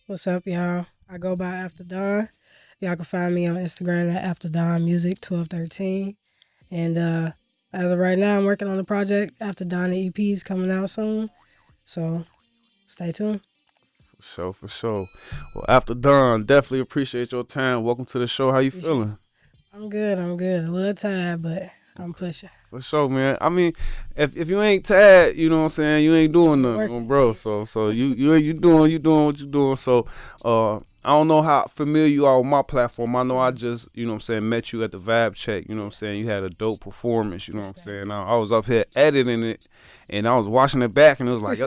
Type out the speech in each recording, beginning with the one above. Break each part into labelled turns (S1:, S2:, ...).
S1: What's up, y'all? I go by AfterDawn. Y'all can find me on Instagram at AfterDawn Music 1213. And as of right now, I'm working on the project. AfterDawn the EP is coming out soon. So stay tuned.
S2: For sure, for sure. Well, after done, definitely appreciate your time. Welcome to the show. How you
S1: Appreciate
S2: feeling?
S1: you. I'm good. I'm good. A little tired, but I'm pushing.
S2: For sure, man. I mean, if you ain't tired, you know what I'm saying, you ain't doing
S1: I'm
S2: nothing,
S1: working.
S2: bro. So you doing what you doing. So I don't know how familiar you are with my platform. I know I just, you know what I'm saying, met you at the Vibe Check, you know what I'm saying. You had a dope performance, you know what I'm saying. I was up here editing it and I was watching it back and it was like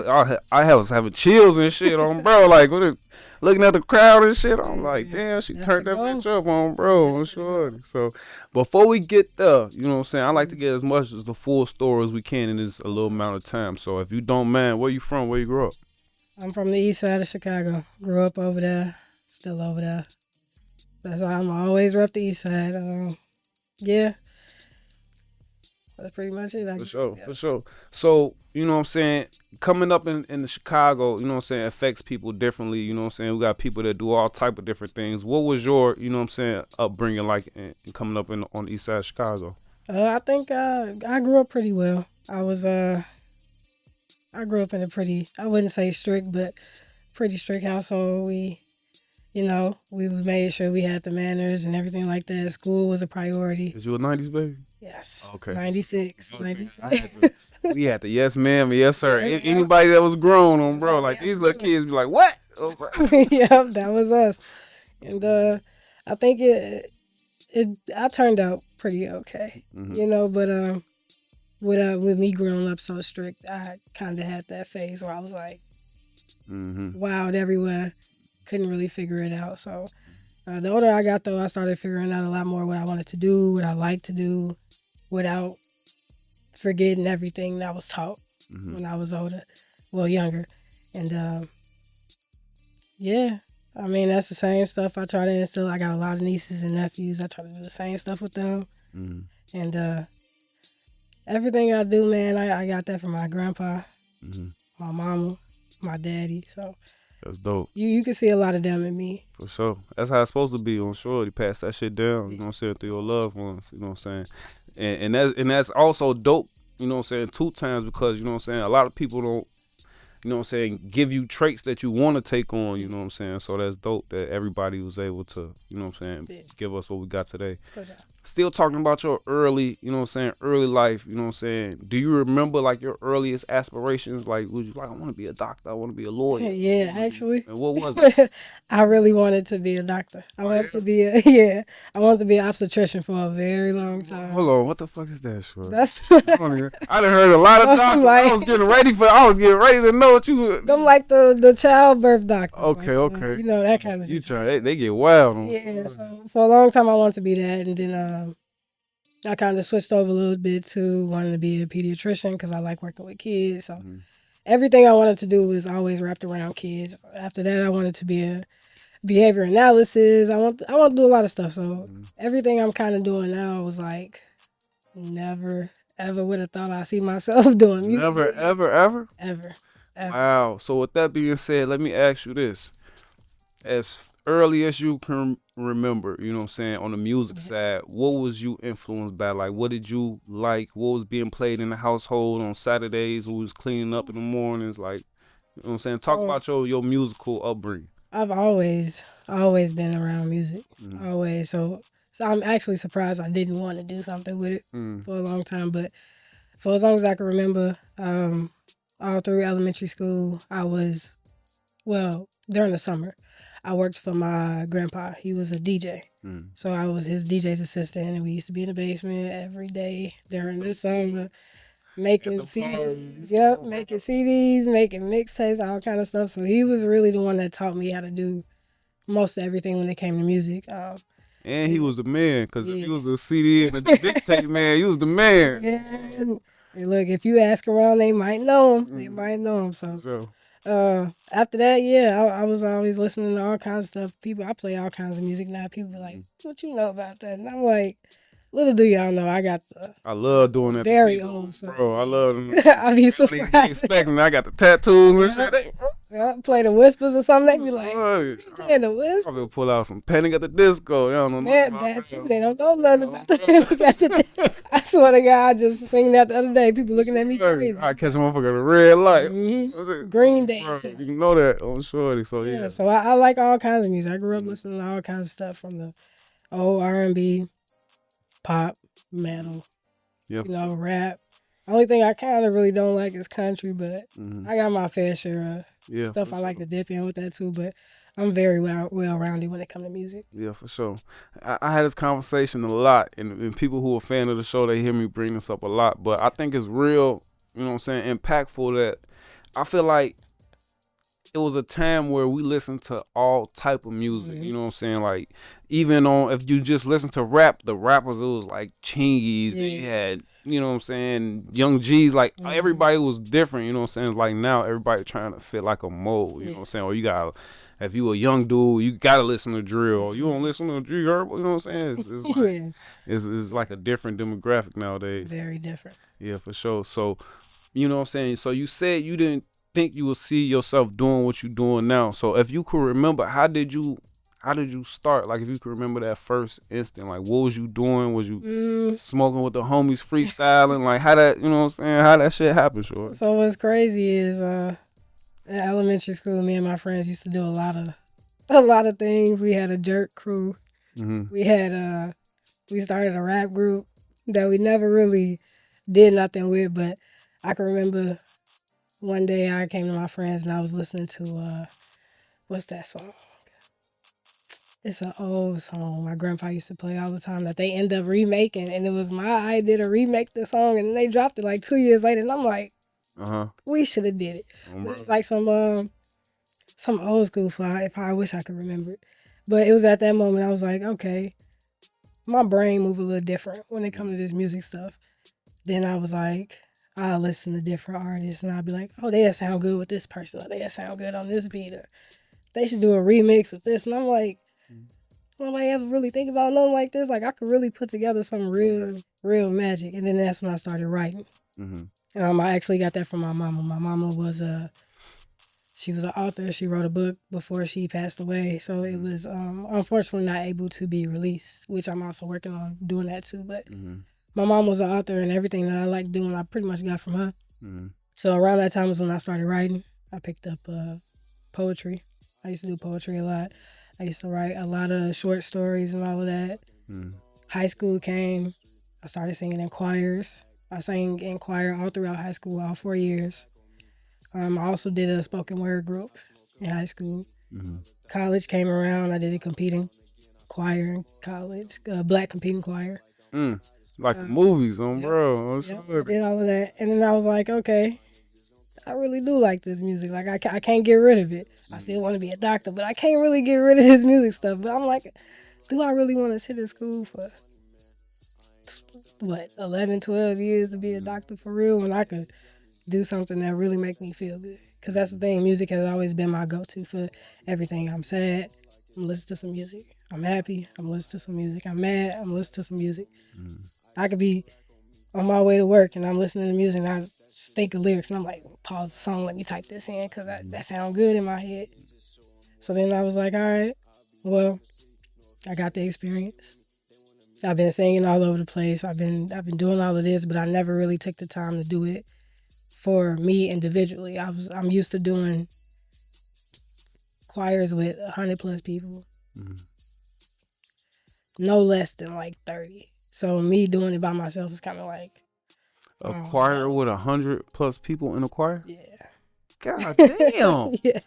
S2: I was having chills and shit on bro. Like looking at the crowd and shit, I'm like,
S1: Yeah,
S2: damn, she
S1: that's the
S2: turned that
S1: goal.
S2: bitch up on bro, I'm
S1: That's the
S2: sure.
S1: goal.
S2: So before we get there, you know what I'm saying, I like to
S1: Mhm.
S2: get as much as the full story as we can in this a
S1: For
S2: little
S1: sure.
S2: amount of time. So if you don't mind, where you from? Where you grew up?
S1: I'm from the east side of Chicago. Grew up over there. Still over there. That's why I'm always rep the east side. Yeah, that's pretty much it.
S2: For sure,
S1: Yeah.
S2: for sure. So, you know what I'm saying, coming up in the Chicago, you know what I'm saying, affects people differently, you know what I'm saying? We got people that do all type of different things. What was your, you know what I'm saying, upbringing like coming up on the east side of Chicago?
S1: I think I grew up pretty well. I grew up in a pretty, I wouldn't say strict, but pretty strict household. We made sure we had the manners and everything like that. School was a priority.
S2: Is you a 90s baby?
S1: Yes,
S2: Okay.
S1: 96,
S2: Okay. I had
S1: 96.
S2: to, we had to, yes ma'am, yes sir.
S1: Yeah,
S2: Anybody that was grown on
S1: so
S2: bro, like
S1: yeah,
S2: these little kids be like, what? Oh, bro.
S1: yeah, that was us. And I think I turned out pretty okay,
S2: Mm-hmm.
S1: but with me growing up so strict, I kind of had that phase where I was like
S2: Mm-hmm.
S1: wild everywhere, couldn't really figure it out. So the older I got, though, I started figuring out a lot more what I wanted to do, what I like to do, without forgetting everything that was taught
S2: Mm-hmm.
S1: when I was older, well, younger. And yeah, I mean, that's the same stuff I try to instill. I got a lot of nieces and nephews. I try to do the same stuff with them.
S2: Mm-hmm.
S1: And everything I do, man, I got that from my grandpa,
S2: Mm-hmm.
S1: my mama, my daddy. So
S2: That's dope.
S1: you can see a lot of them in me.
S2: For sure. That's how it's supposed to be on sure. You pass that shit down, you
S1: Yeah.
S2: know what I'm saying, through your loved ones, you know what I'm saying? And that's also dope, you know what I'm saying, two times because, you know what I'm saying, a lot of people don't, you know what I'm saying, give you traits that you want to take on, you know what I'm saying? So that's dope that everybody was able to, you know what I'm saying,
S1: Yeah,
S2: give us what we got today.
S1: for sure.
S2: Still talking about your early, you know what I'm saying, early life, you know what I'm saying. Do you remember like your earliest aspirations? Like, was you like, I want to be a doctor, I want to be a lawyer?
S1: Yeah, actually,
S2: And what was it?
S1: I really wanted to be a doctor. I
S2: Oh,
S1: wanted
S2: yeah.
S1: to be a yeah. I wanted to be an obstetrician for a very long time.
S2: Hold on, what the fuck is that, short?
S1: That's
S2: I done heard a lot of
S1: I'm
S2: doctors.
S1: like
S2: I was getting ready to know what you would.
S1: them like the childbirth doctors,
S2: Okay,
S1: like
S2: okay.
S1: that kind of
S2: You try,
S1: situation.
S2: they get wild on.
S1: Yeah, so for a long time I wanted to be that, and then I kind of switched over a little bit to wanting to be a pediatrician because I like working with kids. So
S2: Mhm.
S1: everything I wanted to do was always wrapped around kids. After that, I wanted to be a behavior analysis. I want to do a lot of stuff. So
S2: Mhm.
S1: everything I'm kind of doing now was like never ever would have thought I'd see myself doing
S2: Never,
S1: music
S2: ever, ever.
S1: ever, ever.
S2: Wow. So with that being said, let me ask you this: as early as you can remember, you know what I'm saying, on the music side, what was you influenced by? Like, what did you like? What was being played in the household on Saturdays when we was cleaning up in the mornings? Like, you know what I'm saying? Talk
S1: So
S2: about your musical upbringing.
S1: I've always been around music,
S2: Mm-hmm.
S1: always. So I'm actually surprised I didn't want to do something with it
S2: Mm-hmm.
S1: for a long time, but for as long as I can remember, all through elementary school, I was during the summer. I worked for my grandpa. He was a DJ. So I was his DJ's assistant, and we used to be in the basement every day during the summer,
S2: At
S1: making
S2: the
S1: CDs.
S2: parties.
S1: Yep, making CDs, making mixtapes, all kind of stuff. So he was really the one that taught me how to do most of everything when it came to music.
S2: And he was the man, cause if
S1: Yeah,
S2: he was a CD and a mixtape man, he was the man.
S1: yeah. And look, if you ask around, they might know him. They
S2: Mm,
S1: might know him.
S2: for
S1: So
S2: sure.
S1: after that, yeah, I was always listening to all kinds of stuff. I play all kinds of music now. People be like, "What you know about that?" And I'm like, Little do y'all know, I got the
S2: I love doing that to
S1: very
S2: people,
S1: old soul.
S2: bro. I love them.
S1: I be
S2: They don't even be
S1: surprised.
S2: expecting. I got the tattoos and
S1: Yeah,
S2: shit. They,
S1: yeah, play the whispers or something. They be like,
S2: boy,
S1: "You playing the
S2: I will
S1: whispers?"
S2: pull out some Panic at the Disco. Y'all don't know nothing
S1: Man,
S2: about
S1: that too.
S2: that.
S1: They don't know nothing
S2: Oh,
S1: about the Panic at the Disco. I swear to God, I just seen that the other day. People looking at me
S2: bro.
S1: crazy.
S2: I catch a motherfucker at a red light. What's it?
S1: Green Day.
S2: Bro,
S1: So,
S2: you know that on shorty. So
S1: yeah,
S2: yeah.
S1: so I like all kinds of music. I grew up listening to all kinds of stuff from the old R&B, pop, metal,
S2: Yeah, for sure.
S1: rap. Only thing I kind of really don't like is country, but
S2: Hmm.
S1: I got my fair share of
S2: Yeah,
S1: stuff
S2: for
S1: I like
S2: sure.
S1: to dip in with that too. But I'm very well rounded when it comes to music.
S2: Yeah, for sure. I had this conversation a lot, and people who are fan of the show, they hear me bring this up a lot. But I think it's real, you know what I'm saying, impactful that I feel like it was a time where we listened to all type of music.
S1: Hmm.
S2: You know what I'm saying? Like even on if you just listen to rap, the rappers it was like Chingies. Then you
S1: Yeah.
S2: had you know what I'm saying, Young G's. Like
S1: Hmm.
S2: everybody was different. You know what I'm saying? Like now everybody trying to fit like a mold. You know
S1: Yeah.
S2: what I'm saying? Or you got if you a young dude, you gotta listen to drill. Or you don't
S1: Hmm.
S2: listen to G Herbo. You know what I'm saying? It's like
S1: Yeah.
S2: it's like a different demographic nowadays.
S1: Very different.
S2: Yeah, for sure. So you know what I'm saying? So you said you didn't think you would see yourself doing what you're doing now. So if you could remember, how did you start? Like if you could remember that first instant, like what was you doing? Was you
S1: Mm,
S2: smoking with the homies freestyling? Like how that you know what I'm saying? How that shit happened, sure.
S1: so what's crazy is in elementary school, me and my friends used to do a lot of things. We had a jerk crew.
S2: Mm-hmm.
S1: We had we started a rap group that we never really did nothing with, but I can remember one day I came to my friends and I was listening to what's that song? It's an old song my grandpa used to play all the time that they end up remaking, and it was my idea to remake the song, and then they dropped it like 2 years later, and I'm like,
S2: Uh-huh.
S1: we should have did it. But it was
S2: Bro.
S1: like some old school fly. If I wish I could remember it, but it was at that moment I was like, okay, my brain move a little different when it comes to this music stuff. Then I was like, I'll listen to different artists and I'll be like, oh, they'll sound good with this person, or they'll sound good on this beat, or they should do a remix with this. And I'm like, nobody ever really think about nothing like this. Like I could really put together some real magic. And then that's when I started writing.
S2: Mm-hmm.
S1: I actually got that from my mama. My mama was she was an author. She wrote a book before she passed away. So it was unfortunately not able to be released, which I'm also working on doing that too. But
S2: Mm-hmm.
S1: my mom was an author, and everything that I like doing, I pretty much got from her.
S2: Mm-hmm.
S1: So around that time was when I started writing. I picked up poetry. I used to do poetry a lot. I used to write a lot of short stories and all of that.
S2: Mm-hmm.
S1: High school came. I started singing in choirs. I sang in choir all throughout high school, all 4 years. I also did a spoken word group in high school.
S2: Mm-hmm.
S1: College came around. I did a competing choir in college, black competing choir.
S2: Like the
S1: Uh,
S2: movies on
S1: yep,
S2: bro. On
S1: yep. I
S2: shorty.
S1: did all of that, and then I was like, okay, I really do like this music. Like I can't get rid of it. I still want to be a doctor, but I can't really get rid of this music stuff. But I'm like, do I really want to sit in school for what 11, 12 years to be a doctor for real when I could do something that really make me feel good? Because that's the thing. Music has always been my go-to for everything. I'm sad, I'm listening to some music. I'm happy, I'm listening to some music. I'm mad, I'm listening to some music.
S2: Mm-hmm.
S1: I could be on my way to work and I'm listening to music and I just think of lyrics and I'm like, pause the song, let me type this in because that sounds good in my head. So then I was like, all right, well, I got the experience. I've been singing all over the place. I've been doing all of this, but I never really took the time to do it for me individually. I'm used to doing choirs with 100 plus people,
S2: Mm-hmm.
S1: no less than like 30. So me doing it by myself is kind of like,
S2: A
S1: oh
S2: choir
S1: no,
S2: with 100+ people in a choir.
S1: yeah.
S2: God damn.
S1: Yeah.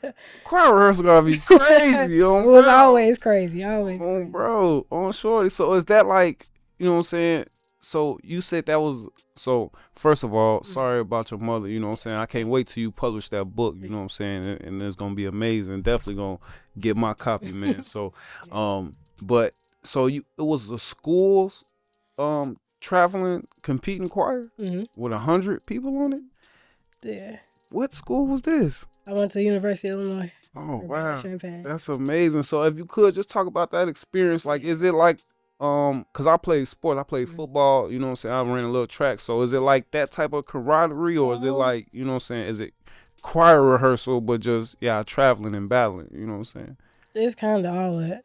S2: Choir rehearsal gotta be crazy,
S1: It
S2: on
S1: was
S2: bro.
S1: always crazy, always
S2: On
S1: crazy.
S2: bro, on shorty. So is that like, you know what I'm saying? So you said that was so. First of all, sorry about your mother. You know what I'm saying. I can't wait till you publish that book. You know what I'm saying, and it's gonna be amazing. Definitely gonna get my copy, man. So, but so it was the schools, traveling competing choir
S1: Mm-hmm.
S2: with 100 people on it.
S1: Yeah.
S2: What school was this?
S1: I went to University of Illinois,
S2: Oh
S1: Urbana
S2: wow,
S1: Champaign.
S2: that's amazing. So if you could just talk about that experience, like, is it like cause I played sport, I played football, you know what I'm saying? I ran a little track. So is it like that type of camaraderie, or is it like, you know what I'm saying, is it choir rehearsal but just traveling and battling, you know what I'm saying?
S1: It's kind of all that.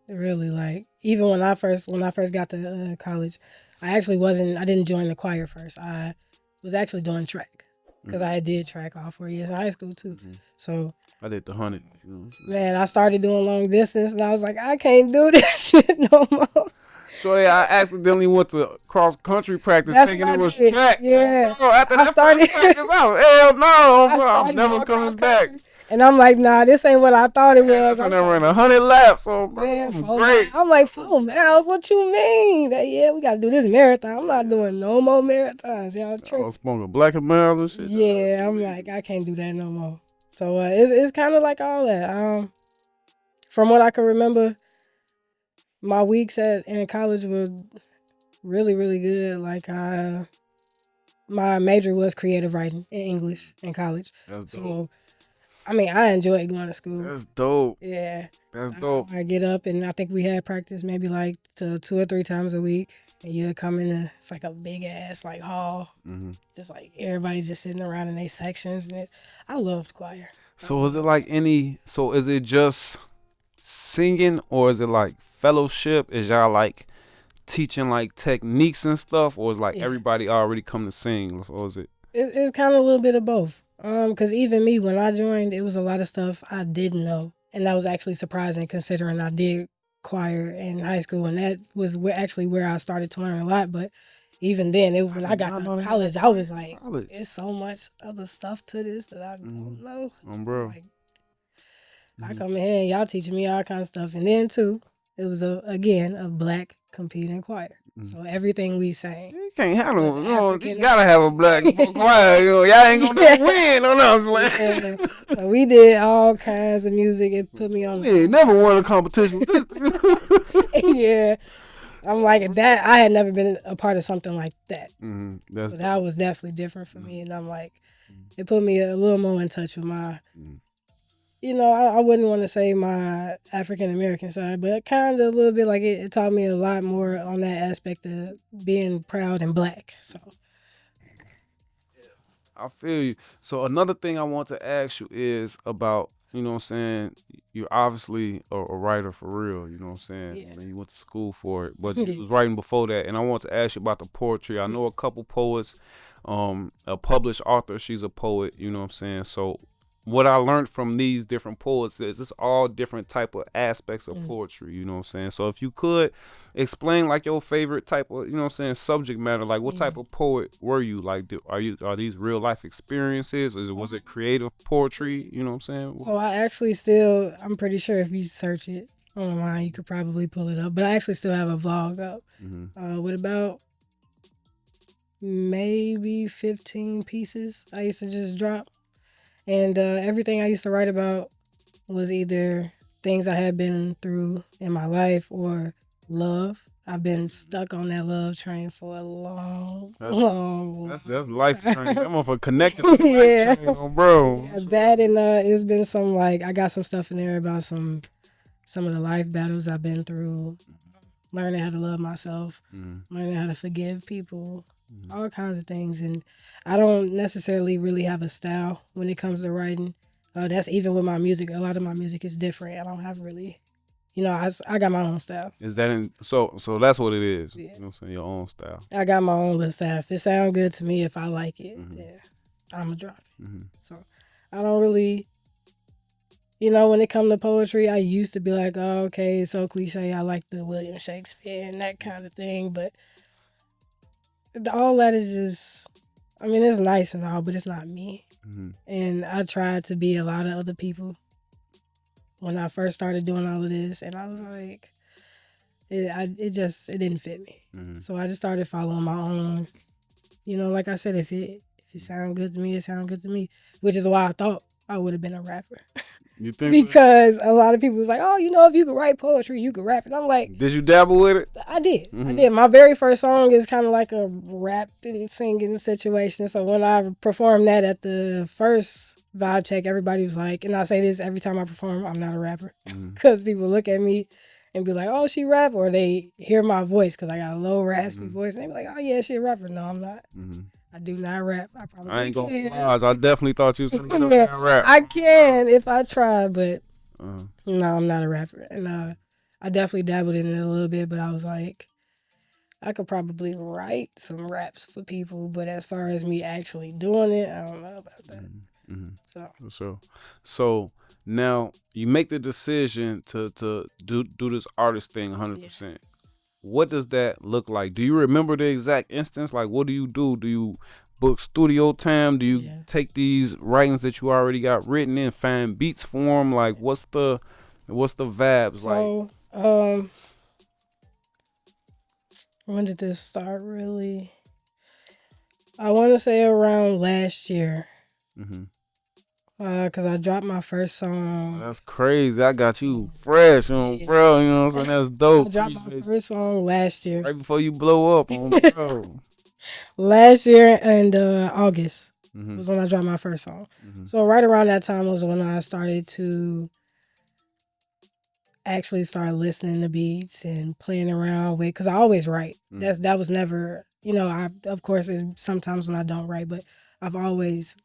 S1: Really, like even when I first got to college, I didn't join the choir first. I was actually doing track because I did track all 4 years in high school too. So
S2: I did the 100. You know what I'm saying?
S1: man, I started doing long distance and I was like, I can't do this shit no more.
S2: So I accidentally went to cross country practice
S1: That's
S2: thinking
S1: what
S2: it
S1: I
S2: was
S1: did.
S2: track.
S1: Yeah.
S2: Bro, after
S1: I
S2: that
S1: started-
S2: first practice, I was, hell no, bro, I'm
S1: started
S2: never
S1: going
S2: coming
S1: cross
S2: back.
S1: country. And I'm like, nah, this ain't what I thought it was.
S2: I
S1: I'm
S2: never
S1: trying
S2: ran 100 laps, so bro,
S1: Man,
S2: I'm
S1: 4
S2: great.
S1: miles. I'm like 4 miles. What you mean? Yeah, we gotta do this marathon. I'm not doing no more marathons. Y'all
S2: I
S1: tripping.
S2: was smoking black and miles and shit.
S1: Yeah, I'm like, I can't do that no more. So it's kind of like all that. From what I can remember, my weeks in college were really, really good. Like my major was creative writing in English in college.
S2: That's dope.
S1: So I mean, I enjoyed going to school.
S2: That's dope.
S1: Yeah.
S2: That's dope.
S1: I get up and I think we had practice maybe like 2 or 3 times a week. And you'll come in, it's like a big ass like hall. Just like everybody just sitting around in their sections. And I loved choir.
S2: So is it like is it just singing, or is it like fellowship? Is y'all like teaching like techniques and stuff, or is like everybody already come to sing, or is it?
S1: It's kind of a little bit of both. Because even me, when I joined, it was a lot of stuff I didn't know. And that was actually surprising considering I did choir in high school. And that was actually where I started to learn a lot. But even then, when I got to college, I was like, it's so much other stuff to this that I don't know.
S2: Bro.
S1: Like, I come in here and y'all teaching me all kinds of stuff. And then, too, it was, again, a black competing choir. So everything we sang.
S2: You can't have no, you gotta have a black choir. Y'all ain't gonna win on us, man.
S1: So we did all kinds of music. It put me on.
S2: We ain't never won a competition with this.
S1: Yeah. I'm like that. I had never been a part of something like that.
S2: So
S1: that was definitely different for me. And I'm like, it put me a little more in touch with my, I wouldn't want to say my African American side, but kind of a little bit like it taught me a lot more on that aspect of being proud and black. So
S2: I feel you. So another thing I want to ask you is about, you know what I'm saying, you're obviously a writer for real, you know what I'm saying?
S1: Yeah.
S2: And you went to school for it, but you was writing before that. And I want to ask you about the poetry. I know a couple poets, a published author, she's a poet, you know what I'm saying? So what I learned from these different poets is it's all different type of aspects of poetry, you know what I'm saying? So if you could explain like your favorite type of, you know what I'm saying, subject matter, like what type of poet were you? Like are these real life experiences? Was it creative poetry, you know what I'm saying?
S1: So I actually I'm pretty sure if you search it online, you could probably pull it up. But I actually still have a vlog up with about maybe 15 pieces I used to just drop. And everything I used to write about was either things I had been through in my life or love. I've been stuck on that love train for a long.
S2: That's life train. That motherfucker connected.
S1: Yeah,
S2: train, bro.
S1: That and it's been some like I got some stuff in there about some of the life battles I've been through, learning how to love myself, learning how to forgive people, all kinds of things. And I don't necessarily really have a style when it comes to writing. That's even with my music. A lot of my music is different. I don't have really, I got my own style.
S2: Is that so that's what it is.
S1: Yeah.
S2: You know what I'm saying? Your own style.
S1: I got my own little style. If it sounds good to me, if I like it, then I'm going to drop it. So I don't really, when it comes to poetry, I used to be like, oh, okay, it's so cliche. I like the William Shakespeare and that kind of thing. But all that is just, it's nice and all, but it's not me. And I tried to be a lot of other people when I first started doing all of this. And I was like, it didn't fit me. So I just started following my own, like I said, if it sounds good to me, it sounds good to me. Which is why I thought I would have been a rapper.
S2: You think?
S1: Because a lot of people was like, oh, if you could write poetry, you could rap. And I'm like,
S2: did you dabble with it?
S1: I did. I did. My very first song is kind of like a rap and singing situation. So when I performed that at the first vibe check, everybody was like, and I say this every time I perform, I'm not a rapper. Because people look at me and be like, "Oh, she rap," or they hear my voice because I got a low raspy
S2: Mm-hmm.
S1: voice, and they be like, "Oh yeah, she a rapper." No, I'm not.
S2: Mm-hmm.
S1: I do not rap. I
S2: I
S1: probably
S2: ain't gonna
S1: can.
S2: lie. I definitely thought you was gonna get up there and rap.
S1: I can if I try, but
S2: Uh,
S1: no, I'm not a rapper. And I definitely dabbled in it a little bit, but I was like, I could probably write some raps for people, but as far as me actually doing it, I don't know about that.
S2: mm-hmm.
S1: So
S2: For sure. So now you make the decision to do this artist thing
S1: yeah,
S2: 100%. What does that look like? Do you remember the exact instance? Like, what do you do? Do you book studio time? Do you
S1: yeah.
S2: take these writings that you already got written and find beats for them? Like, what's the vibes like?
S1: So when did this start? Really, I want to say around last year.
S2: Hmm.
S1: Cause I dropped my first song.
S2: That's crazy. I got you fresh on,
S1: Yeah,
S2: bro. You know what I'm saying? That's
S1: I
S2: dope.
S1: dropped my
S2: Appreciate you.
S1: first song last year.
S2: Right before you blow up on, bro.
S1: Last year in August
S2: Hmm.
S1: was when I dropped my first song.
S2: Hmm.
S1: So right around that time was when I started to actually start listening to beats and playing around with. Cause I always write. That was never, I of course it's sometimes when I don't write, but I've always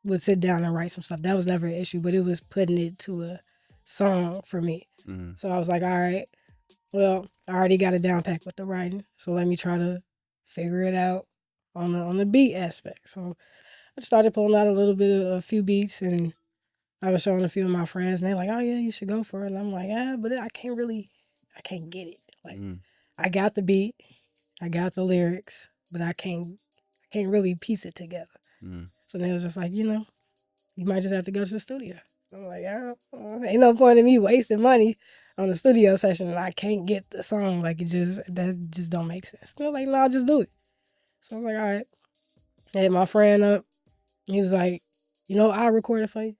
S1: would sit down and write some stuff. That was never an issue, but it was putting it to a song for me.
S2: Hmm.
S1: So I was like, all right, well, I already got it down packed with the writing, so let me try to figure it out on the beat aspect. So I started pulling out a few beats, and I was showing a few of my friends, and they're like, "Oh yeah, you should go for it." And I'm like, "Yeah, but I can't get it. Like,
S2: Hmm.
S1: I got the beat, I got the lyrics, but I can't really piece it together."
S2: Hmm.
S1: So they was just like, you might just have to go to the studio. I'm like, ain't no point in me wasting money on a studio session and I can't get the song. Like that just don't make sense. They're like, no, I'll just do it. So I'm like, all right. I hit my friend up. He was like, I'll record it for you.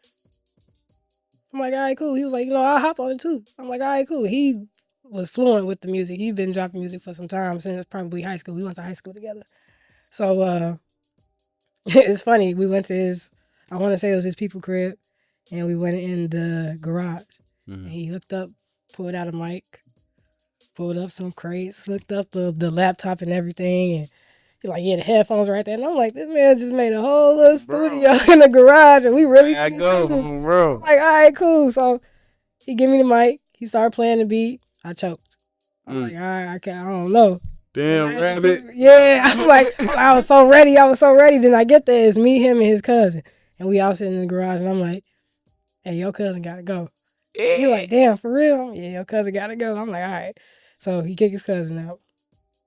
S1: I'm like, all right, cool. He was like, I'll hop on it too. I'm like, all right, cool. He was fluent with the music. He'd been dropping music for some time since probably high school. We went to high school together. So it's funny. We went to I want to say it was his people crib, and we went in the garage.
S2: Hmm.
S1: And he hooked up, pulled out a mic, pulled up some crates, hooked up the laptop and everything, and he's like, yeah, the headphones right there. And I'm like, this man just made a whole little
S2: Bro,
S1: studio in the garage, and we really
S2: I
S1: finna
S2: go,
S1: do this. I'm
S2: bro.
S1: like, all right, cool. So he give me the mic. He started playing the beat. I choked. I'm like,
S2: Mm.
S1: all right, I don't know.
S2: Damn rabbit.
S1: Yeah, I'm like, I was so ready. I was so ready. Then I get there, it's me, him, and his cousin. And we all sitting in the garage, and I'm like, hey, your cousin gotta go. He like, damn, for real? Yeah, your cousin gotta go. I'm like, all right. So he kicked his cousin out.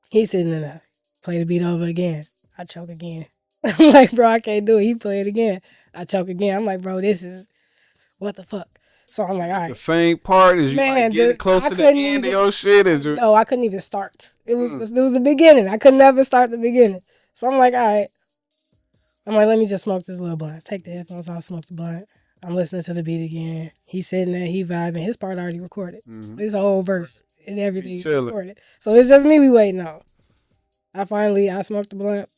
S1: He's sitting in there. Play the beat over again. I choke again. I'm like, bro, I can't do it. He play it again. I choke again. I'm like, bro, this is what the fuck. So I'm like, all
S2: The
S1: right.
S2: same part as you like
S1: Man,
S2: getting close
S1: I
S2: to the
S1: couldn't
S2: end of
S1: even.
S2: your shit as you.
S1: No, I couldn't even start.
S2: Mm.
S1: It was the beginning. I could never start the beginning. So I'm like, all right. I'm like, let me just smoke this little blunt. Take the headphones off, smoke the blunt. I'm listening to the beat again. He's sitting there, he vibing. His part already recorded.
S2: Mm-hmm.
S1: His whole verse and everything is
S2: Chilling.
S1: recorded. So it's just me we waiting on. I smoked the blunt.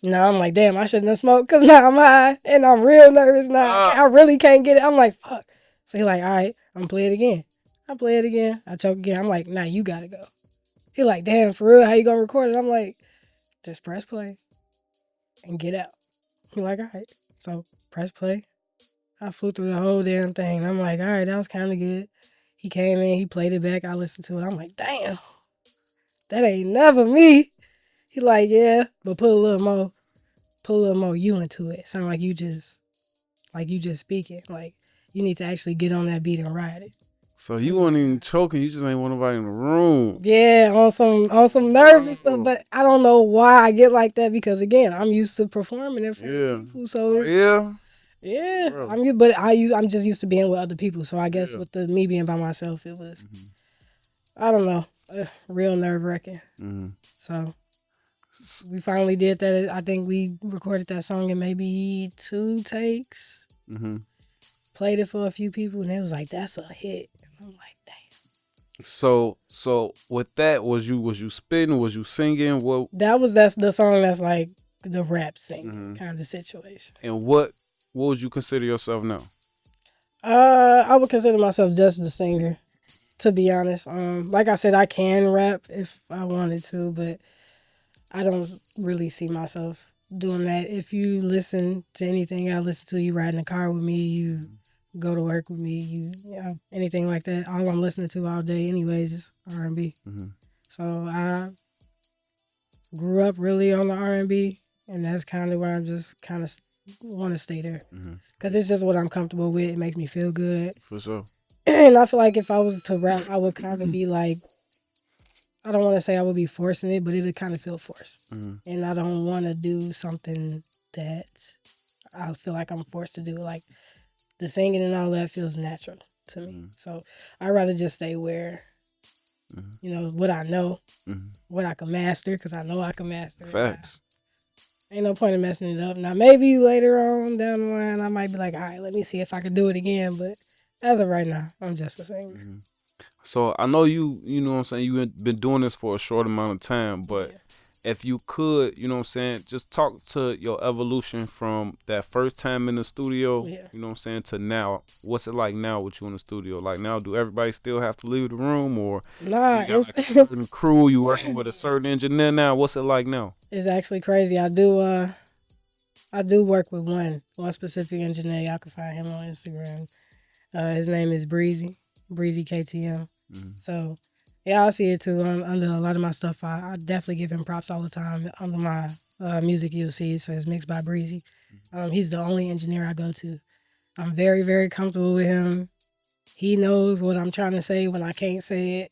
S1: Now I'm like, damn, I shouldn't have smoked because now I'm high and I'm real nervous now. I really can't get it. I'm like, fuck. So he like, all right, I'm gonna play it again. I play it again. I choke again. I'm like, nah, you gotta go. He like, damn, for real, how you gonna record it? I'm like, just press play and get out. He like, all right. So press play. I flew through the whole damn thing. I'm like, all right, that was kind of good. He came in, he played it back. I listened to it. I'm like, damn, that ain't never me. He like, yeah, but put a little more you into it. Sound like you just speaking. Like you need to actually get on that beat and ride it.
S2: So you weren't even choking. You just ain't want nobody in the room.
S1: Yeah, on some nervous stuff, but I don't know why I get like that because again, I'm used to performing in front of people, so it's
S2: Yeah.
S1: yeah.
S2: Bro.
S1: I'm just used to being with other people, so I guess
S2: Yeah.
S1: with me being by myself, it was
S2: Mhm.
S1: I don't know, real nerve wracking.
S2: Mhm.
S1: So we finally did that. I think we recorded that song in maybe 2 takes.
S2: Mhm.
S1: Played it for a few people, and it was like, "That's a hit." I'm like, "Damn."
S2: So with that, was you spitting? Was you singing? What?
S1: That's the song that's like the rap singing
S2: Mhm.
S1: kind of situation.
S2: And what would you consider yourself now?
S1: I would consider myself just the singer. To be honest, like I said, I can rap if I wanted to, but I don't really see myself doing that. If you listen to anything I listen to, you ride in the car with me, you go to work with me, anything like that. All I'm listening to all day, anyways, is R&B.
S2: Mm-hmm.
S1: So I grew up really on the R&B, and that's kind of where I'm just kind of want to stay there
S2: Mm-hmm.
S1: because it's just what I'm comfortable with. It makes me feel good,
S2: For sure.
S1: and I feel like if I was to rap, I would kind of be like, I don't want to say I would be forcing it, but it would kind of feel forced,
S2: Mm-hmm.
S1: and I don't want to do something that I feel like I'm forced to do. Like the singing and all that feels natural to me,
S2: Mm-hmm.
S1: so I'd rather just stay where what I know,
S2: Mm-hmm.
S1: what I can master, because I know I can master it.
S2: Facts.
S1: Ain't no point in messing it up. Now, maybe later on down the line, I might be like, all right, let me see if I can do it again. But as of right now, I'm just a singer.
S2: Mm-hmm. So I know you know what I'm saying, you been doing this for a short amount of time, but
S1: Yeah.
S2: if you could, you know what I'm saying, just talk to your evolution from that first time in the studio,
S1: Yeah.
S2: you know what I'm saying, to now. What's it like now with you in the studio? Like now, do everybody still have to leave the room, or do
S1: Nah,
S2: you got like a certain crew, you working with a certain engineer now? What's it like now?
S1: it's actually crazy. I do work with one specific engineer. Y'all can find him on Instagram. His name is Breezy KTM.
S2: Mm-hmm.
S1: So yeah, I see it too. Under a lot of my stuff, I definitely give him props all the time. Under my music, you'll see it says mixed by Breezy. He's the only engineer I go to. I'm very, very comfortable with him. He knows what I'm trying to say when I can't say it.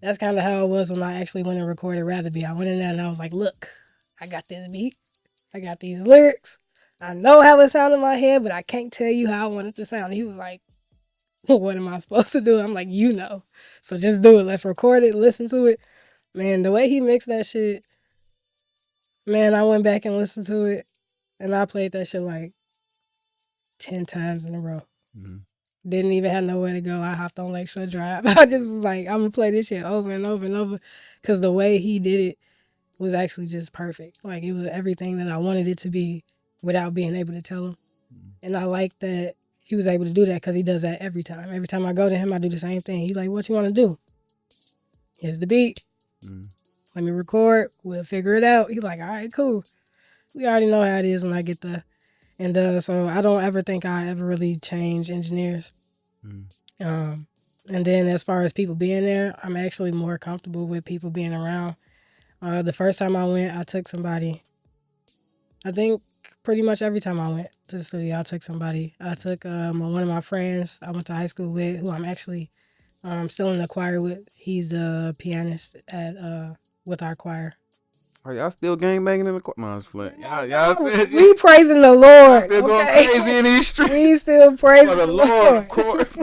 S1: That's kind of how it was when I actually went and recorded Rather Be. I went in there and I was like, look, I got this beat. I got these lyrics. I know how it sounded in my head, but I can't tell you how I want it to sound. He was like, what am I supposed to do? I'm like, you know. So just do it. Let's record it, listen to it. Man, the way he mixed that shit, man, I went back and listened to it and I played that shit like 10 times in a row.
S2: Mm-hmm.
S1: Didn't even have nowhere to go. I hopped on Lakeshore Drive. I just was like, I'm gonna play this shit over and over and over. Cause the way he did it was actually just perfect. Like it was everything that I wanted it to be without being able to tell him. And I like that he was able to do that because he does that every time. Every time I go to him, I do the same thing. He's like, what you want to do? Here's the beat.
S2: Mm-hmm.
S1: Let me record. We'll figure it out. He's like, all right, cool. We already know how it is when I get there. And so I don't ever think I ever really change engineers.
S2: Mm-hmm.
S1: And then as far as people being there, I'm actually more comfortable with people being around. The first time I went, I took somebody. I think pretty much every time I went to the studio, I took somebody. I took one of my friends I went to high school with, who I'm actually still in the choir with. He's the pianist at with our choir.
S2: Are y'all still gang banging in the court? No, it's playing. Y'all
S1: We praising the Lord.
S2: still going
S1: Okay?
S2: crazy in these streets.
S1: We still praising
S2: For the Lord, of course.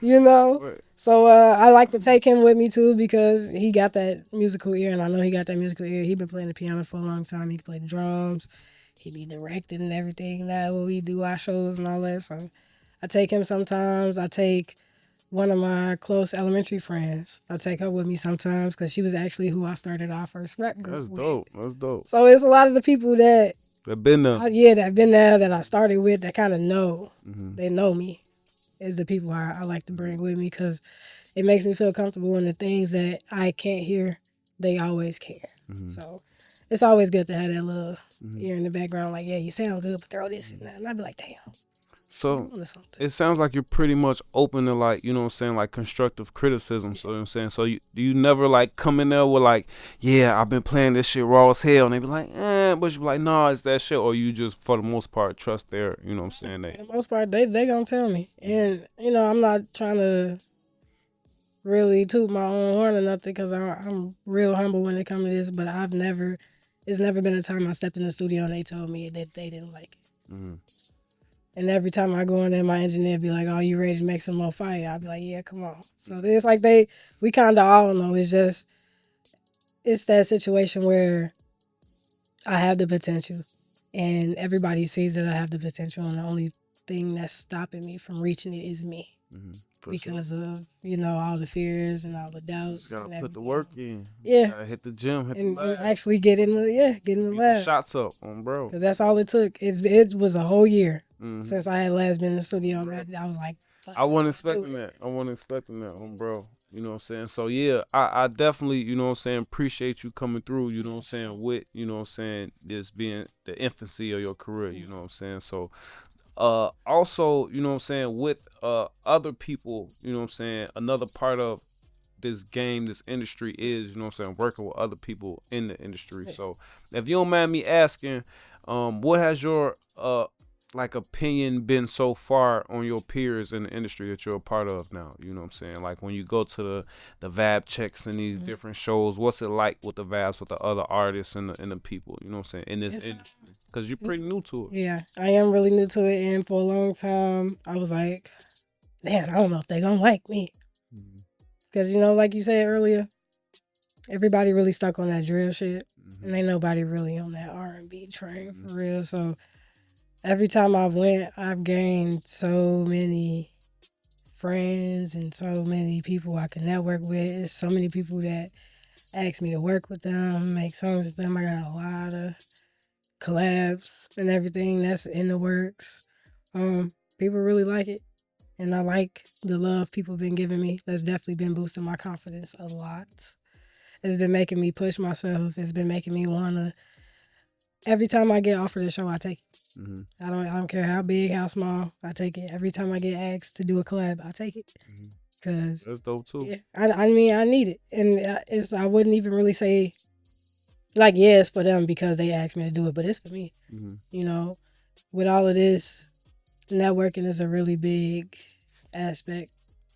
S1: You know?
S2: But,
S1: So I like to take him with me too because he got that musical ear, and I know he got that musical ear. He been playing the piano for a long time. He can play the drums. He be directing and everything now when we do our shows and all that. So I take him sometimes. I take one of my close elementary friends. I take her with me sometimes because she was actually who I started our first rap group
S2: that's
S1: with.
S2: dope. That's dope.
S1: So it's a lot of the people that
S2: That been there.
S1: that been there that I started with that kind of know.
S2: Mm-hmm.
S1: They know me. Is the people I like to bring with me because it makes me feel comfortable in the things that I can't hear. They always care.
S2: Mm-hmm.
S1: So it's always good to have that little
S2: Mm-hmm.
S1: ear in the background. Like, yeah, you sound good, but throw this in there. And I'd be like, damn.
S2: So it sounds like you're pretty much open to, like, you know what I'm saying, like constructive criticism. So you know what I'm saying, so do you never like come in there with like, yeah, I've been playing this shit raw as hell, and they be like, but you be like, nah, it's that shit, or you just for the most part trust their, you know what I'm saying,
S1: For the most part, they gonna tell me, and I'm not trying to really toot my own horn or nothing because I'm real humble when it comes to this. But it's never been a time I stepped in the studio and they told me that they didn't like it.
S2: Mm-hmm.
S1: And every time I go in there, my engineer be like, "Oh, you ready to make some more fire?" I'll be like, "Yeah, come on." So it's like we kind of all know. It's that situation where I have the potential, and everybody sees that I have the potential, and the only thing that's stopping me from reaching it is me.
S2: Mm-hmm.
S1: Because of all the fears and all the doubts.
S2: Just gotta
S1: and
S2: put the work in.
S1: Yeah.
S2: Gotta hit the gym, hit
S1: and
S2: the lab.
S1: actually get in the
S2: Get
S1: lab.
S2: the shots up on
S1: Because that's all it took. It was a whole year
S2: Mm-hmm.
S1: since I had last been in the studio. I was like,
S2: I wasn't
S1: Do
S2: expecting
S1: it.
S2: that. I wasn't expecting that, bro. You know what I'm saying? So yeah, I definitely, you know what I'm saying, appreciate you coming through, you know what I'm saying, with, you know what I'm saying, this being the infancy of your career, you know what I'm saying? So also, you know what I'm saying, with other people, you know what I'm saying, another part of this game, this industry is, you know what I'm saying, working with other people in the industry. So if you don't mind me asking, what has your like opinion been so far on your peers in the industry that you're a part of now? You know what I'm saying? Like when you go to the VAB checks and these different shows, what's it like with the VABs with the other artists and the people, you know what I'm saying, in this
S1: It's
S2: industry? Because you're pretty new to it.
S1: yeah, I am really new to it, and for a long time, I was like, man, I don't know if they gonna like me,
S2: Mm-hmm.
S1: because like you said earlier, everybody really stuck on that drill shit, and ain't nobody really on that R&B train for real. So every time I've went, I've gained so many friends and so many people I can network with. It's so many people that ask me to work with them, make songs with them. I got a lot of collabs and everything that's in the works. People really like it, and I like the love people been giving me. That's definitely been boosting my confidence a lot. It's been making me push myself. It's been making me wanna. Every time I get offered a show, I take it.
S2: Mm-hmm.
S1: I don't care how big, how small. I take it. Every time I get asked to do a collab, I take it.
S2: Mm-hmm.
S1: Cause
S2: That's dope too.
S1: yeah, I mean I need it, and I wouldn't even really say like yeah it's for them because they asked me to do it, but it's for me.
S2: Mm-hmm.
S1: You know, with all of this, networking is a really big aspect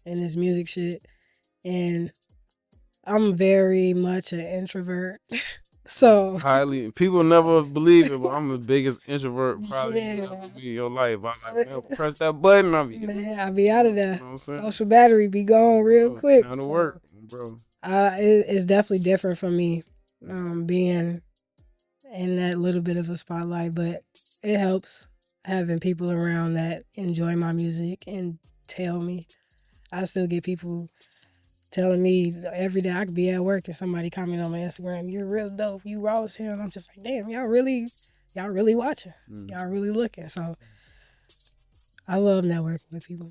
S1: in this music shit, and I'm very much an introvert. So
S2: Highly, people never believe it, but I'm the biggest introvert probably you
S1: yeah,
S2: ever be in your life. I'm like, man,
S1: so,
S2: press that button, I'll be,
S1: man, I be out of
S2: you
S1: there.
S2: know what I'm saying?
S1: Social battery be gone real
S2: Bro,
S1: quick.
S2: time to
S1: So
S2: work, bro.
S1: it's definitely different for me, being in that little bit of a spotlight, but it helps having people around that enjoy my music and tell me. I still get people telling me every day. I could be at work and somebody comment on my Instagram, "You're real dope. You raw as hell." And I'm just like, damn, y'all really watching.
S2: Mm,
S1: Y'all really looking. So I love networking with people.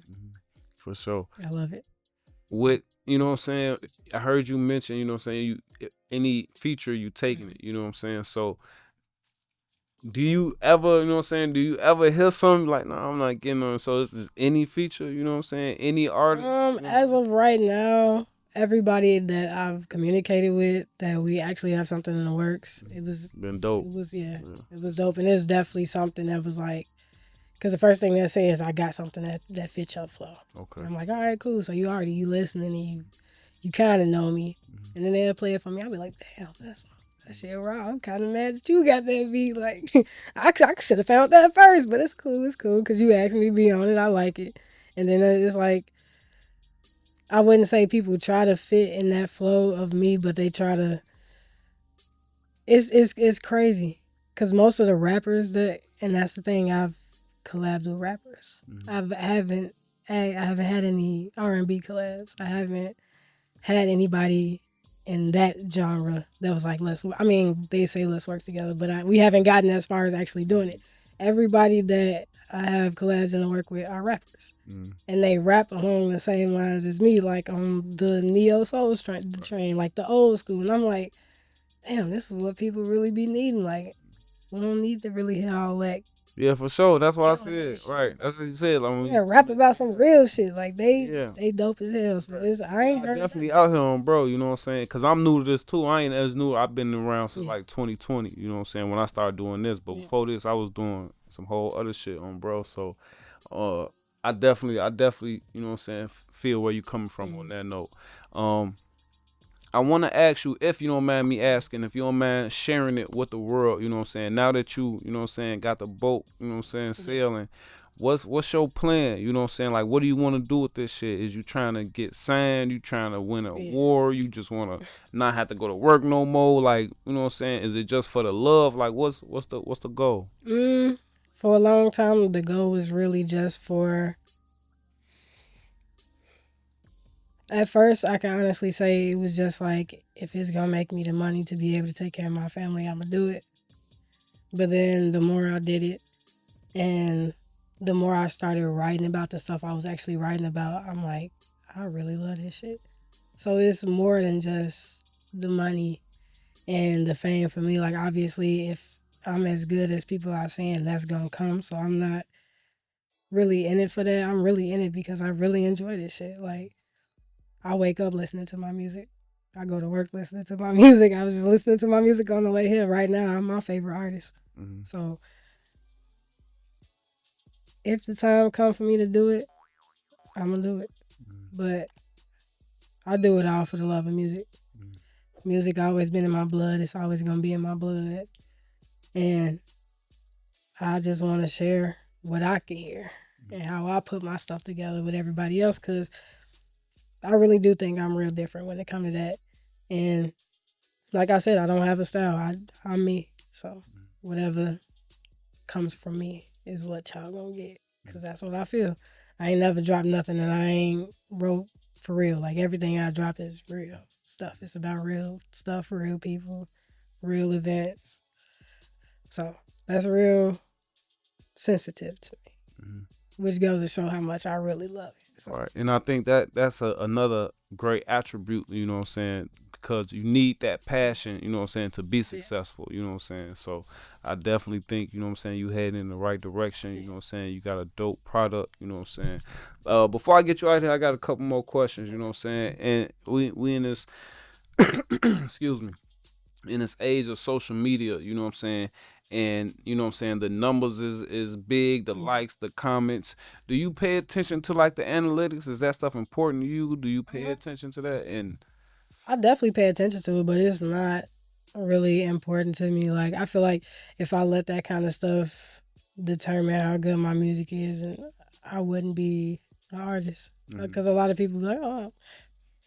S2: for sure.
S1: I love it.
S2: With, you know what I'm saying, I heard you mention, you know what I'm saying, you any feature you taking it, you know what I'm saying? So do you ever, you know what I'm saying, do you ever hear something like, no, I'm not getting on, so this is any feature, you know what I'm saying, any artist, you know what I'm
S1: As of right now, everybody that I've communicated with that we actually have something in the works.
S2: saying? Been dope.
S1: Yeah,
S2: Yeah.
S1: it was dope, and it's definitely something that was like, because the first thing they say is I got something that fits your flow.
S2: Okay.
S1: And I'm like, all right, cool. So you listening and you kind of know me, and then they'll play it for me. I'll be like, damn, that shit raw. I'm kind of mad that you got that beat. Like, I should have found that first, but it's cool. It's cool because you asked me to be on it. I like it, and then it's like I wouldn't say people try to fit in that flow of me, but they try to. It's crazy because most of the rappers and that's the thing, I've collabed with rappers. I haven't had any R&B collabs. I haven't had anybody in that genre that was like I mean they say let's work together, but we haven't gotten as far as actually doing it. Everybody that I have collabs and I work with are rappers, and they rap along the same lines as me, like on the neo soul train, like the old school. And I'm like, damn, this is what people really be needing. Like, we don't need to really hear all that.
S2: Yeah, for sure. That's what I said. Right. That's what you said. Like when
S1: Yeah, rap about some real shit. Like
S2: yeah.
S1: they dope as hell. So I ain't
S2: I
S1: heard
S2: definitely
S1: that.
S2: out here on bro, you know what I'm saying? Cause I'm new to this too. I ain't as new. I've been around since
S1: Yeah.
S2: like 2020, you know what I'm saying? When I started doing this. But before this, I was doing some whole other shit on bro. So uh I definitely, you know what I'm saying, feel where you coming from on that note. Um I want to ask you, if you don't mind me asking, if you don't mind sharing it with the world, you know what I'm saying? Now that you know what I'm saying, got the boat, you know what I'm saying, sailing, what's your plan? You know what I'm saying? Like, what do you want to do with this shit? Is you trying to get signed? You trying to win a
S1: Yeah.
S2: war? You just want to not have to go to work no more? Like, you know what I'm saying? Is it just for the love? Like, what's the goal?
S1: For a long time, the goal was really just for. At first, I can honestly say it was just like, if it's gonna make me the money to be able to take care of my family, I'm gonna do it. But then the more I did it, and the more I started writing about the stuff I was actually writing about, I'm like, I really love this shit. So it's more than just the money and the fame for me. Like, obviously, if I'm as good as people are saying, that's gonna come. So I'm not really in it for that. I'm really in it because I really enjoy this shit. Like, I wake up listening to my music. I go to work listening to my music. I was just listening to my music on the way here. Right now, I'm my favorite artist.
S2: Mm-hmm.
S1: So if the time comes for me to do it, I'm gonna do it. But I do it all for the love of music. Music always been in my blood. It's always gonna be in my blood, and I just want to share what I can hear and how I put my stuff together with everybody else. Cause I really do think I'm real different when it comes to that. And like I said, I don't have a style. I'm me. So whatever comes from me is what y'all gonna get. Cause that's what I feel. I ain't never dropped nothing that I ain't wrote for real. Like everything I drop is real stuff. It's about real stuff, real people, real events. So that's real sensitive to me, which goes to show how much I really love it. So.
S2: Right. And I think that's another great attribute, you know what I'm saying? Because you need that passion, you know what I'm saying, to be successful, you know what I'm saying? So I definitely think, you know what I'm saying, you heading in the right direction, you know what I'm saying? You got a dope product, you know what I'm saying? Before I get you out here, I got a couple more questions, you know what I'm saying? And we in this excuse me, in this age of social media, you know what I'm saying? And you know what I'm saying, the numbers is big, the likes, the comments. Do you pay attention to like the analytics? Is that stuff important to you? Do you pay attention to that? And
S1: I definitely pay attention to it, but it's not really important to me. Like I feel like if I let that kind of stuff determine how good my music is, and I wouldn't be an artist. Because a lot of people be like, oh,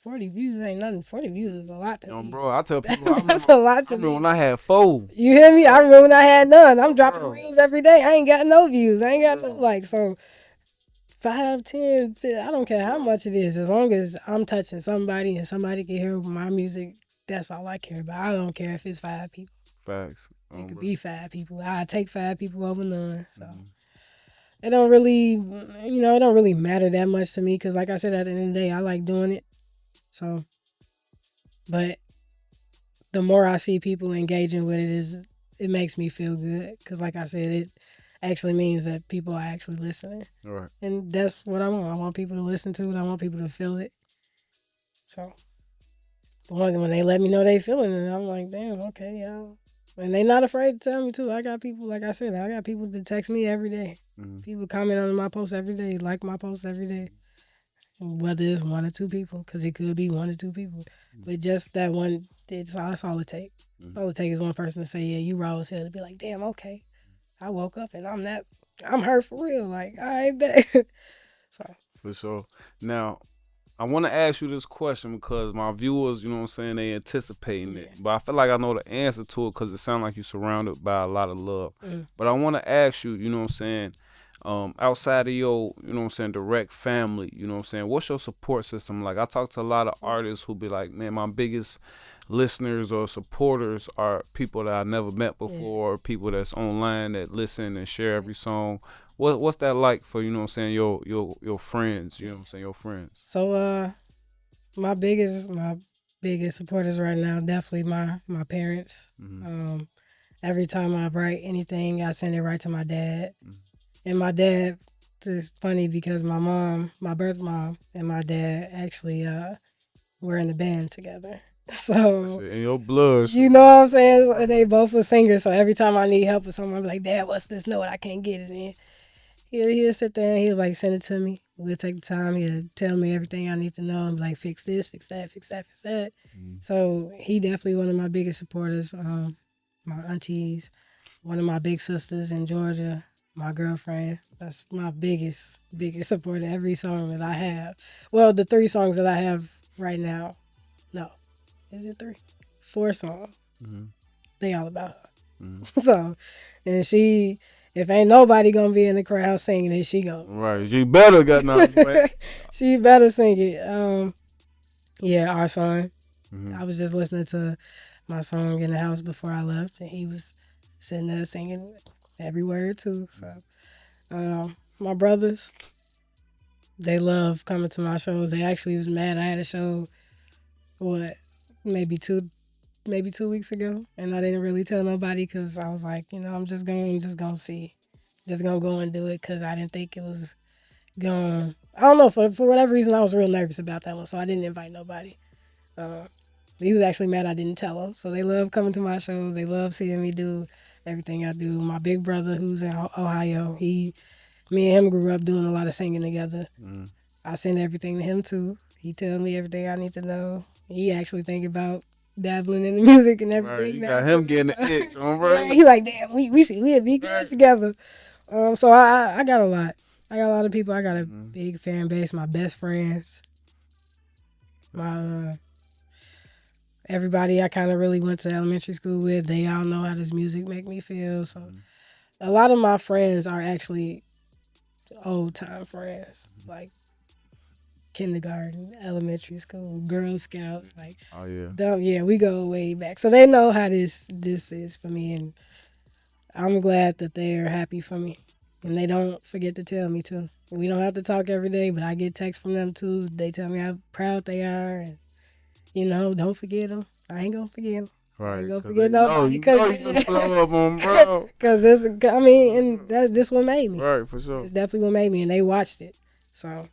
S1: 40 views ain't nothing. 40 views is a lot to me.
S2: bro, I tell people
S1: That's a lot
S2: I
S1: to
S2: remember
S1: me.
S2: when I had 4.
S1: You hear me? I remember when I had none. I'm dropping reels every day. I ain't got no views. I ain't got no likes. So 5, 10, 50, I don't care how much it is. As long as I'm touching somebody and somebody can hear my music, that's all I care about. I don't care if it's 5 people.
S2: Facts.
S1: It could be 5 people. I take 5 people over none. So it don't really, it don't really matter that much to me. Because like I said, at the end of the day, I like doing it. So, but the more I see people engaging with it makes me feel good. Because like I said, it actually means that people are actually listening.
S2: Right.
S1: And that's what I want. I want people to listen to it. I want people to feel it. So when they let me know they feeling it, I'm like, damn, okay, y'all. And they not afraid to tell me too. I got people, like I said, I got people that text me every day. People comment on my posts every day, like my posts every day. Whether it's 1 or 2 people, because it could be 1 or 2 people. But just that one, that's all it takes. All it takes is one person to say, yeah, you raw as hell. To be like, damn, okay. I woke up and I'm her for real. Like, I bet. So.
S2: For sure. Now, I want to ask you this question because my viewers, you know what I'm saying, they anticipating it. But I feel like I know the answer to it because it sounds like you're surrounded by a lot of love. But I want to ask you, you know what I'm saying, outside of your, you know what I'm saying, direct family, you know what I'm saying, what's your support system like? I talk to a lot of artists who be like, man, my biggest listeners or supporters are people that I never met before, or people that's online that listen and share every song. What's that like for, you know what I'm saying, your friends, you know what I'm saying, your friends?
S1: So my biggest supporters right now, definitely my parents. Every time I write anything, I send it right to my dad. And my dad, it's funny because my birth mom and my dad actually were in the band together. So
S2: In your blood.
S1: you know what I'm saying? They both were singers, so every time I need help with something, I'm like, Dad, what's this note? I can't get it in. He'll sit there and he'll like send it to me. We'll take the time. He'll tell me everything I need to know. I'm like, fix this, fix that, fix that, fix that. So he definitely one of my biggest supporters. My aunties, one of my big sisters in Georgia, my girlfriend. That's my biggest supporter. Every song that I have. Well, the 3 songs that I have right now. No, is it 3? 4 songs. They all about her. So, and she, if ain't nobody gonna be in the crowd singing it, she gonna.
S2: Right, you better got nothing.
S1: She better sing it. Yeah, our son. I was just listening to my song in the house before I left, and he was sitting there singing every word too. So, My brothers, they love coming to my shows. They actually was mad. I had a show, what, maybe maybe 2 weeks ago, and I didn't really tell nobody because I was like, I'm just gonna see, just gonna go and do it because I didn't think it was going. I don't know, for whatever reason I was real nervous about that one, so I didn't invite nobody. Uh, he was actually mad I didn't tell him. So they love coming to my shows. They love seeing me do everything I do. My big brother, who's in Ohio, me and him grew up doing a lot of singing together.
S2: Mm.
S1: I send everything to him too. He tells me everything I need to know. He actually think about dabbling in the music and
S2: Right,
S1: everything
S2: you
S1: now
S2: got him
S1: too.
S2: getting
S1: So,
S2: the itch, all
S1: yeah,
S2: right?
S1: he like, damn, we'd be good
S2: Right.
S1: together. So I got a lot. I got a lot of people. I got a
S2: Mhm.
S1: big fan base. My best friends, my everybody I kind of really went to elementary school with. They all know how this music make me feel. So
S2: Mhm.
S1: a lot of my friends are actually old time friends, like kindergarten, elementary school, Girl Scouts, like
S2: Oh yeah.
S1: yeah, we go way back. So they know how this is for me, and I'm glad that they are happy for me. And they don't forget to tell me too. We don't have to talk every day, but I get texts from them too. They tell me how proud they are, and don't forget them. I ain't gonna forget them. I ain't
S2: Right,
S1: gonna
S2: cause they
S1: forget
S2: know
S1: nobody,
S2: you know you can blow up on bro.
S1: cause this. I mean, and this what made me.
S2: Right, for sure.
S1: It's definitely what made me, and they watched it. So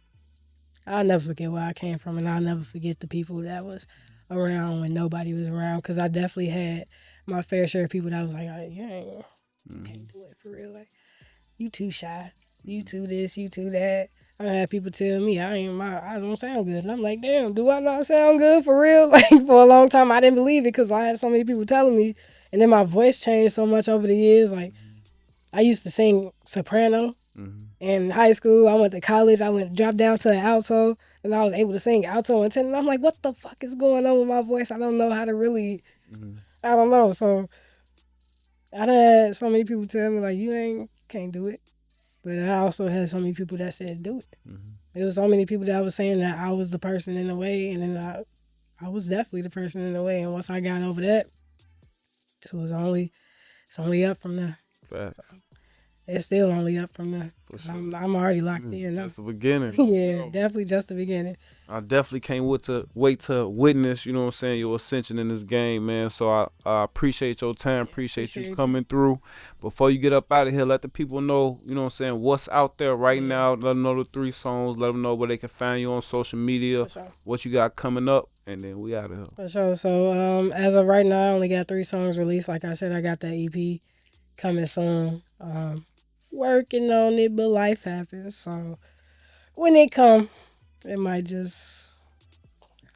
S1: I'll never forget where I came from, and I'll never forget the people that was around when nobody was around. Cause I definitely had my fair share of people that was like, oh, you can't do it for real. Like, you too shy. You too this. You too that. I had people tell me I don't sound good, and I'm like, damn, do I not sound good for real? Like for a long time, I didn't believe it because I had so many people telling me, and then my voice changed so much over the years. Like I used to sing soprano
S2: Mm-hmm.
S1: in high school. I went to college. I dropped down to alto, and I was able to sing alto and tenor. And I'm like, what the fuck is going on with my voice? I don't know how to really.
S2: Mm-hmm.
S1: I don't know. So I done had so many people tell me like, you ain't can't do it. But I also had so many people that said do it.
S2: Mm-hmm.
S1: There was so many people that was saying that I was the person in the way, and then I was definitely the person in the way. And once I got over that, it's only up from there. So
S2: Facts.
S1: it's still only up from there.
S2: For sure.
S1: I'm already locked in.
S2: Just the beginning.
S1: Yeah,
S2: Yo,
S1: definitely just the beginning.
S2: I definitely can't wait to witness, you know what I'm saying, your ascension in this game, man. So I appreciate your time, appreciate you
S1: Appreciate
S2: coming through. Before you get up out of here, let the people know, you know what I'm saying, what's out there right
S1: Yeah.
S2: now. Let them know the 3 songs. Let them know where they can find you on social media,
S1: For sure.
S2: what you got coming up, and then we out of here.
S1: For sure. So as of right now, I only got 3 songs released. Like I said, I got that EP coming soon. Working on it, but life happens. So when it come, it might just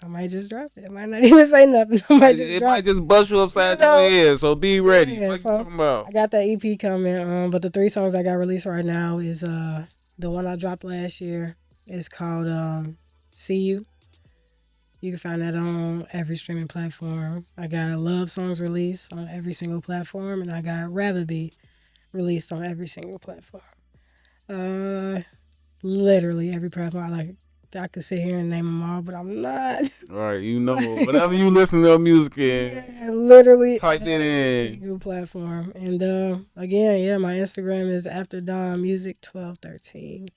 S1: I might just drop it. I might not even say nothing. I might just
S2: It
S1: drop
S2: might just bust you upside
S1: You know?
S2: your head, so be ready.
S1: Yeah,
S2: What you
S1: so
S2: talking about?
S1: I got that EP coming. But the 3 songs I got released right now is the one I dropped last year. It's called See You. You can find that on every streaming platform. I got love songs released on every single platform, and I got Rather Be released on every single platform. Uh, Literally every platform. I could sit here and name them all, but I'm not.
S2: Right, you know, whenever you listen to music in,
S1: Yeah, literally
S2: type it
S1: every
S2: in.
S1: single platform. And again, yeah, my Instagram is AfterDawn Music 1213.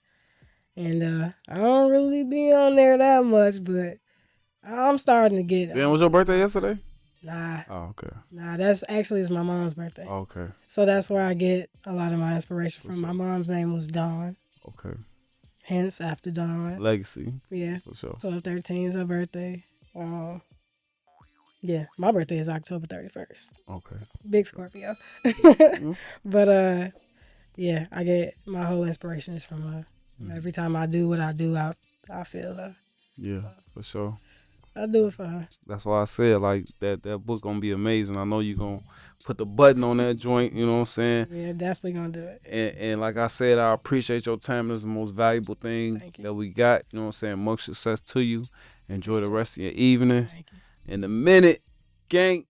S1: And I don't really be on there that much, but I'm starting to get
S2: Damn, was your birthday yesterday?
S1: Nah,
S2: Oh, okay.
S1: that's actually it's my mom's birthday.
S2: Okay.
S1: So that's where I get a lot of my inspiration from.
S2: sure.
S1: My mom's name was Dawn,
S2: Okay.
S1: hence After Dawn.
S2: Legacy,
S1: Yeah,
S2: for sure.
S1: 1213 is her birthday. Yeah, my birthday is October 31st.
S2: Okay.
S1: Big Scorpio.
S2: Mhm.
S1: But yeah, I get my whole inspiration is from her. Every time I do what I do, I feel her.
S2: Yeah, for sure.
S1: I do it for her.
S2: That's why I said like that book gonna be amazing. I know you gonna put the button on that joint, you know what I'm saying?
S1: Yeah, definitely gonna do it.
S2: And like I said, I appreciate your time. It's the most valuable thing
S1: Thank you.
S2: that we got. You know what I'm saying? Much success to you. Enjoy the rest of your evening.
S1: Thank you.
S2: In a minute, gang.